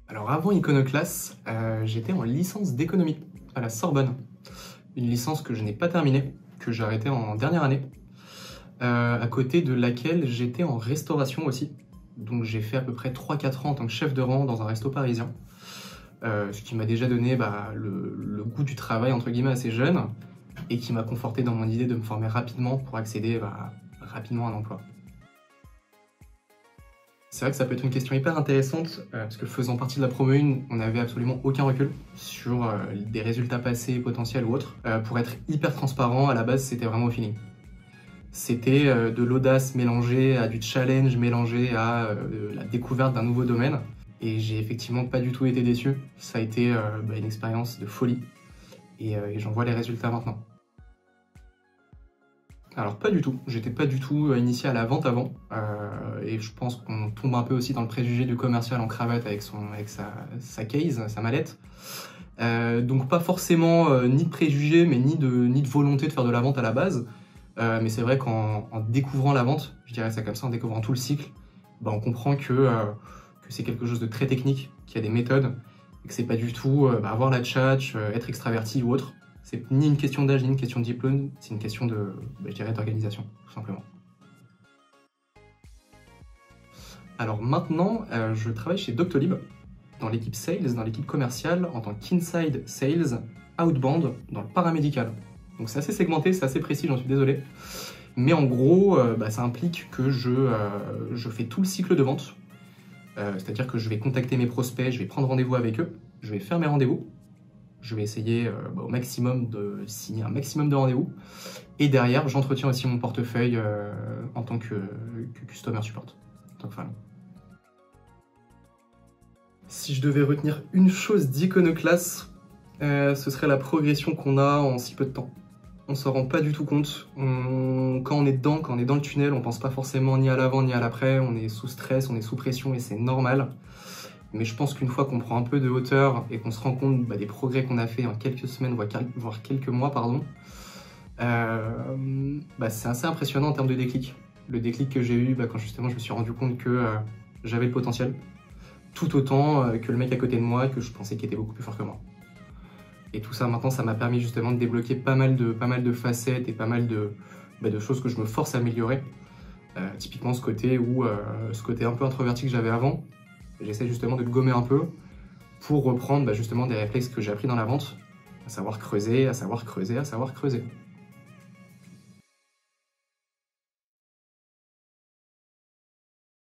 Alors avant Iconoclast, j'étais en licence d'économie à la Sorbonne. Une licence que je n'ai pas terminée, que j'ai arrêtée en dernière année, à côté de laquelle j'étais en restauration aussi. Donc j'ai fait à peu près 3-4 ans en tant que chef de rang dans un resto parisien, ce qui m'a déjà donné le goût du travail entre guillemets assez jeune et qui m'a conforté dans mon idée de me former rapidement pour accéder rapidement à un emploi. C'est vrai que ça peut être une question hyper intéressante, parce que faisant partie de la promo 1, on n'avait absolument aucun recul sur des résultats passés, potentiels ou autres. Pour être hyper transparent, à la base, c'était vraiment au feeling. C'était de l'audace mélangée à du challenge, mélangé à la découverte d'un nouveau domaine. Et j'ai effectivement pas du tout été déçu. Ça a été une expérience de folie. Et j'en vois les résultats maintenant. Alors pas du tout, j'étais pas du tout initié à la vente avant, et je pense qu'on tombe un peu aussi dans le préjugé du commercial en cravate avec sa case, sa mallette. Donc pas forcément ni de préjugés, mais ni de volonté de faire de la vente à la base. Mais c'est vrai qu'en découvrant la vente, je dirais ça comme ça, en découvrant tout le cycle, on comprend que c'est quelque chose de très technique, qu'il y a des méthodes, et que c'est pas du tout avoir la tchatche, être extraverti ou autre. C'est ni une question d'âge, ni une question de diplôme, c'est une question je dirais, d'organisation, tout simplement. Alors maintenant, je travaille chez Doctolib, dans l'équipe Sales, dans l'équipe commerciale, en tant qu'Inside Sales, Outbound, dans le paramédical. Donc c'est assez segmenté, c'est assez précis, j'en suis désolé. Mais en gros, ça implique que je fais tout le cycle de vente. C'est-à-dire que je vais contacter mes prospects, je vais prendre rendez-vous avec eux, je vais faire mes rendez-vous. Je vais essayer au maximum de signer un maximum de rendez-vous. Et derrière, j'entretiens aussi mon portefeuille en tant que customer support, en tant que fan. Si je devais retenir une chose d'Iconoclast, ce serait la progression qu'on a en si peu de temps. On s'en rend pas du tout compte. Quand on est dedans, quand on est dans le tunnel, on pense pas forcément ni à l'avant ni à l'après. On est sous stress, on est sous pression et c'est normal. Mais je pense qu'une fois qu'on prend un peu de hauteur et qu'on se rend compte des progrès qu'on a fait en quelques semaines, voire quelques mois, c'est assez impressionnant en termes de déclic. Le déclic que j'ai eu quand justement je me suis rendu compte que j'avais le potentiel, tout autant que le mec à côté de moi que je pensais qu'il était beaucoup plus fort que moi. Et tout ça maintenant, ça m'a permis justement de débloquer pas mal de facettes et pas mal de choses que je me force à améliorer. Typiquement ce côté un peu introverti que j'avais avant. J'essaie justement de le gommer un peu pour reprendre justement des réflexes que j'ai appris dans la vente, à savoir creuser, à savoir creuser, à savoir creuser.